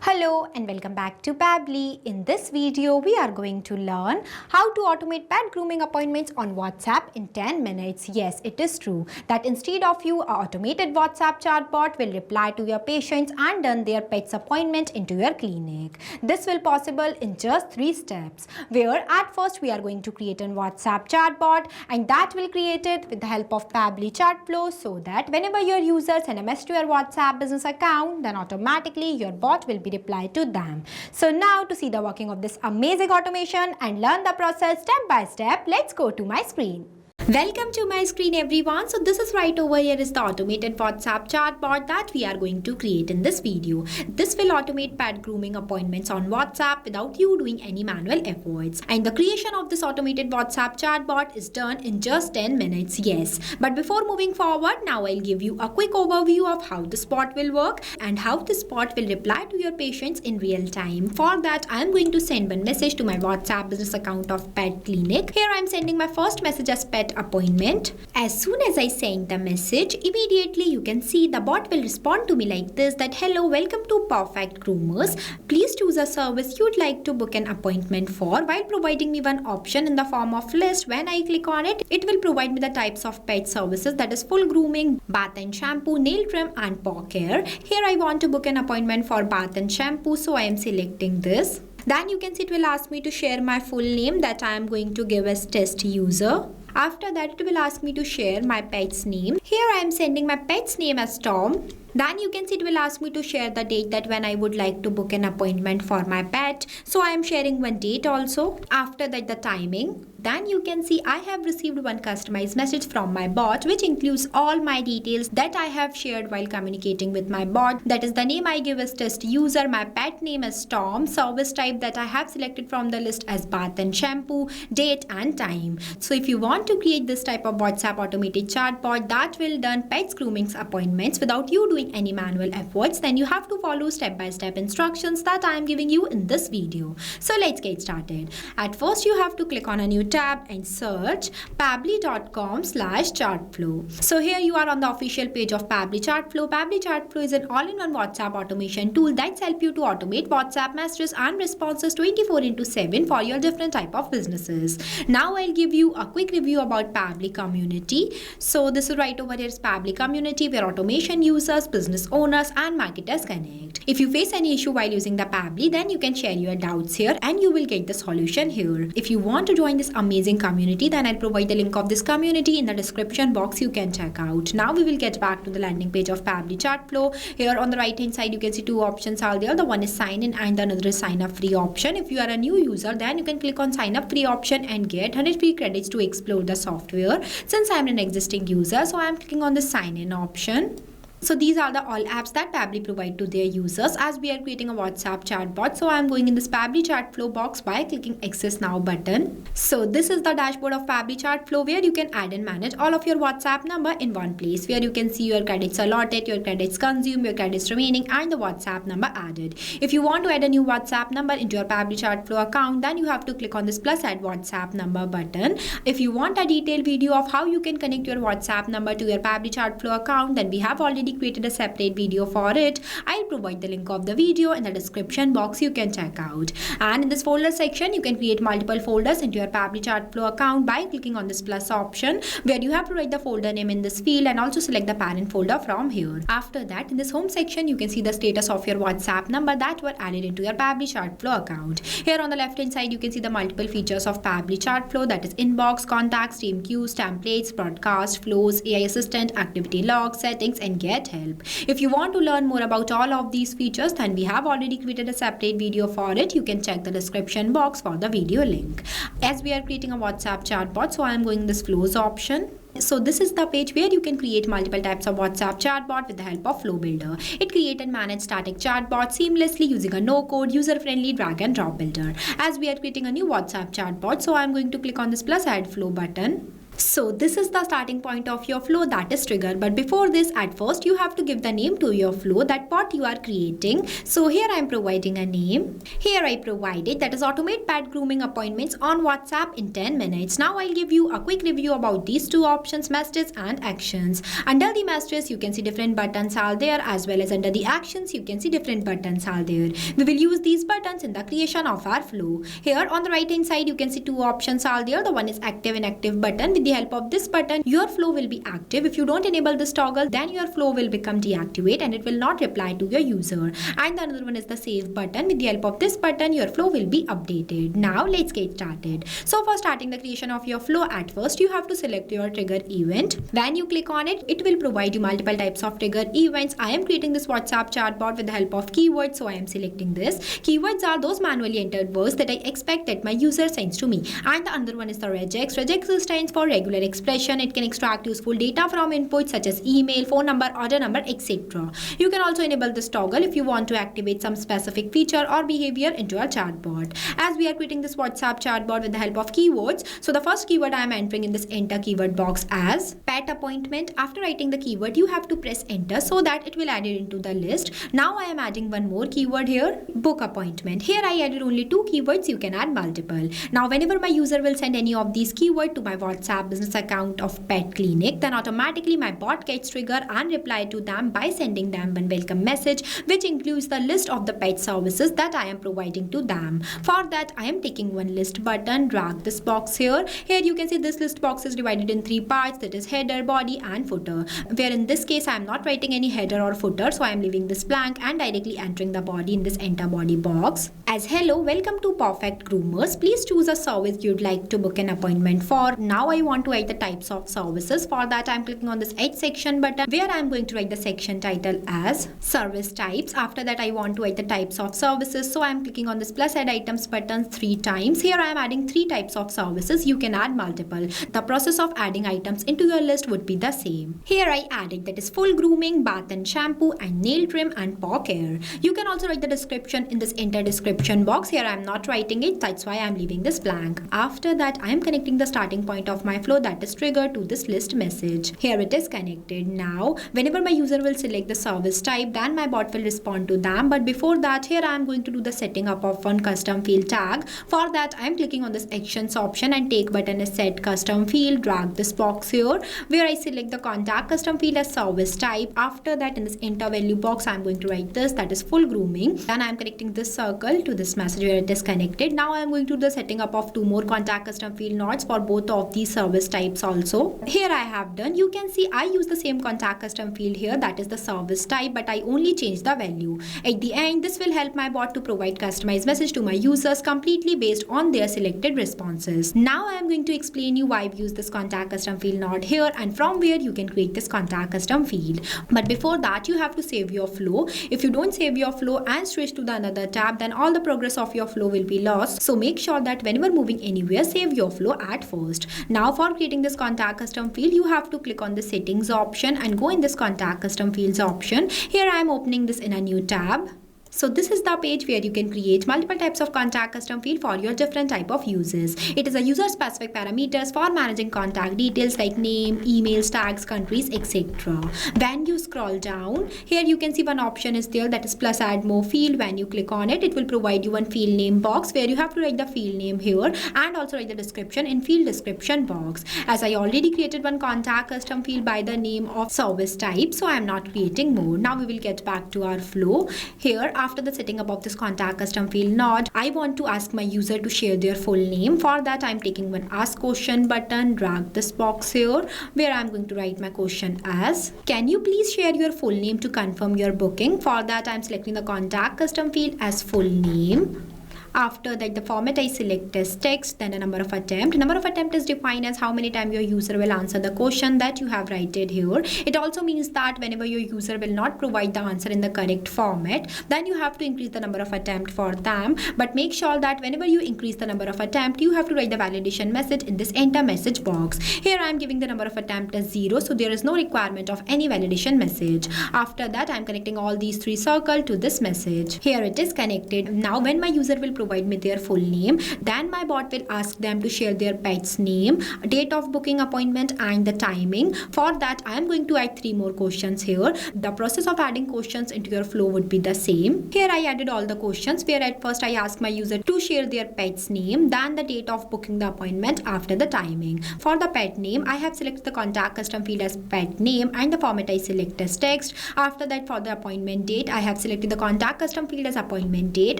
Hello and welcome back to Pabbly. In this video, we are going to learn how to automate pet grooming appointments on WhatsApp in 10 minutes. Yes, it is true that instead of you, an automated WhatsApp chatbot will reply to your patients and done their pet's appointment into your clinic. This will possible in just 3 steps, where at first we are going to create a WhatsApp chatbot, and that will create it with the help of Pabbly Chatflow, so that whenever your user send a message to your WhatsApp business account, then automatically your bot will be reply to them. So now to see the working of this amazing automation and learn the process step by step, let's go to my screen. Welcome to my screen everyone. So this is right over here is the automated WhatsApp chatbot that we are going to create in this video. This will automate pet grooming appointments on WhatsApp without you doing any manual efforts. And the creation of this automated WhatsApp chatbot is done in just 10 minutes. Yes. But before moving forward, now I'll give you a quick overview of how this bot will work and how this bot will reply to your patients in real time. For that, I'm going to send one message to my WhatsApp business account of Pet Clinic. Here I'm sending my first message as pet appointment. As soon as I send the message, immediately you can see the bot will respond to me like this, that hello, welcome to Perfect Groomers. Please choose a service you'd like to book an appointment for, while providing me one option in the form of list. When I click on it, it will provide me the types of pet services, that is full grooming, bath and shampoo, nail trim and paw care. Here I want to book an appointment for bath and shampoo, so I am selecting this. Then you can see it will ask me to share my full name that I am going to give as test user. After that, it will ask me to share my pet's name. Here I am sending my pet's name as Tom. Then you can see it will ask me to share the date that when I would like to book an appointment for my pet. So I am sharing one date also. After that, the timing. Then you can see I have received one customized message from my bot, which includes all my details that I have shared while communicating with my bot. That is the name I give as test user, my pet name as Tom, service type that I have selected from the list as bath and shampoo, date and time. So if you want to create this type of WhatsApp automated chatbot that will done pets grooming appointments without you doing any manual efforts, then you have to follow step-by-step instructions that I am giving you in this video. So let's get started. At first, you have to click on a new tab and search pabbly.com/chatflow. So here you are on the official page of Pabbly Chatflow. Pabbly Chatflow is an all-in-one WhatsApp automation tool that helps you to automate WhatsApp messages and responses 24/7 for your different type of businesses. Now I'll give you a quick review about Pabbly community. So this is right over here is Pabbly community, where automation users, business owners and marketers connect. If you face any issue while using the Pabbly, then you can share your doubts here and you will get the solution here. If you want to join this amazing community, then I'll provide the link of this community in the description box. You can check out. Now we will get back to the landing page of Pabbly Chatflow. Here on the right hand side, you can see 2 options are there. The one is sign in and the another is sign up free option. If you are a new user, then you can click on sign up free option and get 100 free credits to explore the software. Since I'm an existing user, so I'm clicking on the sign in option. So these are the all apps that Pabbly provide to their users as we are creating a WhatsApp chatbot. So I'm going in this Pabbly Chatflow box by clicking Access Now button. So this is the dashboard of Pabbly Chatflow, where you can add and manage all of your WhatsApp number in one place, where you can see your credits allotted, your credits consumed, your credits remaining and the WhatsApp number added. If you want to add a new WhatsApp number into your Pabbly Chatflow account, then you have to click on this plus add WhatsApp number button. If you want a detailed video of how you can connect your WhatsApp number to your Pabbly Chatflow account, then we have already created a separate video for it. I'll provide the link of the video in the description box. You can check out. And in this folder section, you can create multiple folders into your Pabbly Chatflow account by clicking on this plus option, where you have to write the folder name in this field and also select the parent folder from here. After that, in this home section, you can see the status of your WhatsApp number that were added into your Pabbly Chatflow account. Here on the left hand side, you can see the multiple features of Pabbly Chatflow, that is inbox, contacts, team queues, templates, broadcast, flows, AI assistant, activity log, settings and get help. If you want to learn more about all of these features, then we have already created a separate video for it. You can check the description box for the video link. As we are creating a WhatsApp chatbot, so I am going this flows option. So this is the page where you can create multiple types of WhatsApp chatbot with the help of Flow Builder. It creates and manages static chatbot seamlessly using a no-code, user-friendly drag and drop builder. As we are creating a new WhatsApp chatbot, so I'm going to click on this plus add flow button. So this is the starting point of your flow, that is trigger. But before this, at first you have to give the name to your flow, that what you are creating. So here I am providing a name. Here I provided, that is automate pet grooming appointments on WhatsApp in 10 minutes. Now I'll give you a quick review about these two options, messages and actions. Under the messages you can see different buttons are there, as well as under the actions you can see different buttons are there. We will use these buttons in the creation of our flow. Here on the right hand side you can see two options are there. The one is active inactive button. With the help of this button your flow will be active. If you don't enable this toggle, then your flow will become deactivate and it will not reply to your user. And the another one is the save button. With the help of this button your flow will be updated. Now let's get started. So for starting the creation of your flow, at first you have to select your trigger event. When you click on it, it will provide you multiple types of trigger events. I am creating this WhatsApp chatbot with the help of keywords, so I am selecting this. Keywords are those manually entered words that I expect that my user sends to me. And the other one is the regex. Regex stands for regular expression. It can extract useful data from inputs such as email, phone number, order number, etc. You can also enable this toggle if you want to activate some specific feature or behavior into a chatbot. As we are creating this WhatsApp chatbot with the help of keywords, so the first keyword I am entering in this enter keyword box as pet appointment. After writing the keyword, you have to press enter so that it will add it into the list. Now I am adding one more keyword here, book appointment. Here I added only two keywords. You can add multiple. Now whenever my user will send any of these keywords to my WhatsApp business account of pet clinic, then automatically my bot gets triggered and reply to them by sending them one welcome message which includes the list of the pet services that I am providing to them. For that I am taking one list button, drag this box here. Here you can see this list box is divided in three parts, that is header, body and footer, where in this case I am not writing any header or footer, so I am leaving this blank and directly entering the body in this enter body box as hello, welcome to Perfect Groomers. Please choose a service you'd like to book an appointment for. Now I want to write the types of services. For that I am clicking on this Add section button, where I am going to write the section title as service types. After that I want to write the types of services, so I am clicking on this plus add items button 3 times. Here I am adding 3 types of services. You can add multiple. The process of adding items into your list would be the same. Here I added, that is full grooming, bath and shampoo and nail trim and paw care. You can also write the description in this enter description box. Here I am not writing it, that's why I am leaving this blank. After that I am connecting the starting point of my flow, that is trigger, to this list message. Here it is connected. Now whenever my user will select the service type, then my bot will respond to them. But before that, here I am going to do the setting up of one custom field tag. For that I am clicking on this actions option and take button is set custom field. Drag this box here where I select the contact custom field as service type. After that in this enter value box I am going to write this, that is full grooming. Then I am connecting this circle to this message where it is connected. Now I am going to do the setting up of 2 more contact custom field nodes for both of these service types also. Here I have done. You can see I use the same contact custom field here, that is the service type, but I only change the value. At the end this will help my bot to provide customized message to my users completely based on their selected responses. Now I am going to explain you why we use this contact custom field node here and from where you can create this contact custom field. But before that you have to save your flow. If you don't save your flow and switch to the another tab, then all the progress of your flow will be lost. So make sure that whenever moving anywhere, save your flow at first. Now for creating this contact custom field, you have to click on the settings option and go in this contact custom fields option. Here I am opening this in a new tab. So this is the page where you can create multiple types of contact custom field for your different type of uses. It is a user specific parameters for managing contact details like name, emails, tags, countries, etc. When you scroll down, here you can see one option is there, that is plus add more field. When you click on it, it will provide you one field name box where you have to write the field name here and also write the description in field description box. As I already created one contact custom field by the name of service type, so I am not creating more. Now we will get back to our flow. Here after the setting up of this contact custom field node, I want to ask my user to share their full name. For that I am taking one ask question button, drag this box here where I am going to write my question as, can you please share your full name to confirm your booking? For that I am selecting the contact custom field as full name. After that, the format I select as text, then a number of attempt. Number of attempt is defined as how many times your user will answer the question that you have written here. It also means that whenever your user will not provide the answer in the correct format, then you have to increase the number of attempt for them. But make sure that whenever you increase the number of attempt, you have to write the validation message in this enter message box. Here I am giving the number of attempt as 0, so there is no requirement of any validation message. After that, I am connecting all these 3 circles to this message. Here it is connected. Now when my user will provide me their full name. Then my bot will ask them to share their pet's name, date of booking appointment and the timing. For that I am going to add 3 more questions here. The process of adding questions into your flow would be the same. Here I added all the questions where at first I ask my user to share their pet's name, then the date of booking the appointment after the timing. For the pet name, I have selected the contact custom field as pet name and the format I select as text. After that, for the appointment date, I have selected the contact custom field as appointment date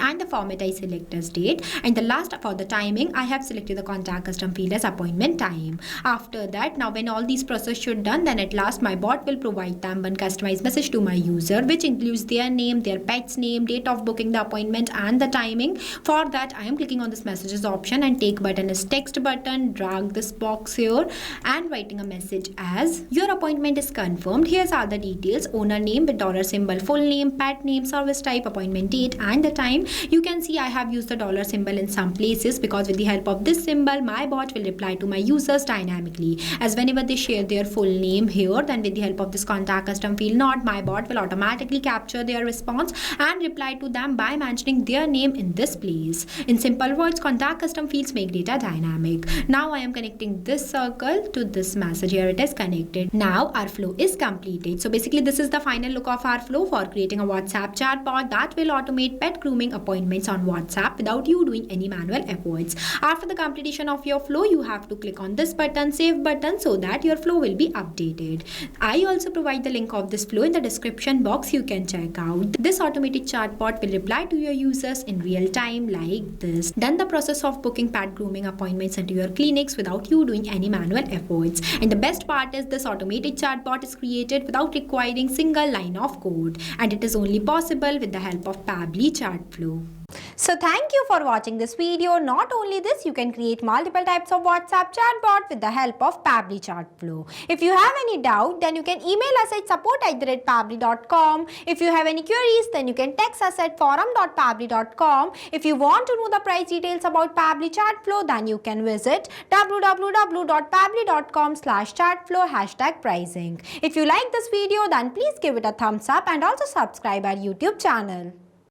and the format I select as date. And the last, for the timing, I have selected the contact custom field as appointment time. After that, now when all these processes should done, then at last my bot will provide them one customized message to my user, which includes their name, their pet's name, date of booking the appointment and the timing. For that, I am clicking on this messages option and take button as text button, drag this box here and writing a message as your appointment is confirmed. Here's all the details: owner name with dollar symbol, full name, pet name, service type, appointment date and the time. You can see I have used the dollar symbol in some places because with the help of this symbol my bot will reply to my users dynamically, as whenever they share their full name here, then with the help of this contact custom field node, my bot will automatically capture their response and reply to them by mentioning their name in this place. In simple words, contact custom fields make data dynamic. Now I am connecting this circle to this message. Here it is connected. Now our flow is completed. So basically this is the final look of our flow for creating a WhatsApp chatbot that will automate pet grooming appointments on WhatsApp without you doing any manual efforts. After the completion of your flow, you have to click on this button, save button, so that your flow will be updated. I also provide the link of this flow in the description box. You can check out. This automated chatbot will reply to your users in real time like this. Then the process of booking pet grooming appointments into your clinics without you doing any manual efforts. And the best part is this automated chatbot is created without requiring single line of code, and it is only possible with the help of Pabbly Chatflow. So thank you for watching this video. Not only this, you can create multiple types of WhatsApp chatbot with the help of Pabbly Chatflow. If you have any doubt, then you can email us at support@pabbly.com. If you have any queries, then you can text us at forum.pabbly.com. If you want to know the price details about Pabbly Chatflow, then you can visit www.pabbly.com/chatflow #pricing. If you like this video, then please give it a thumbs up and also subscribe our YouTube channel.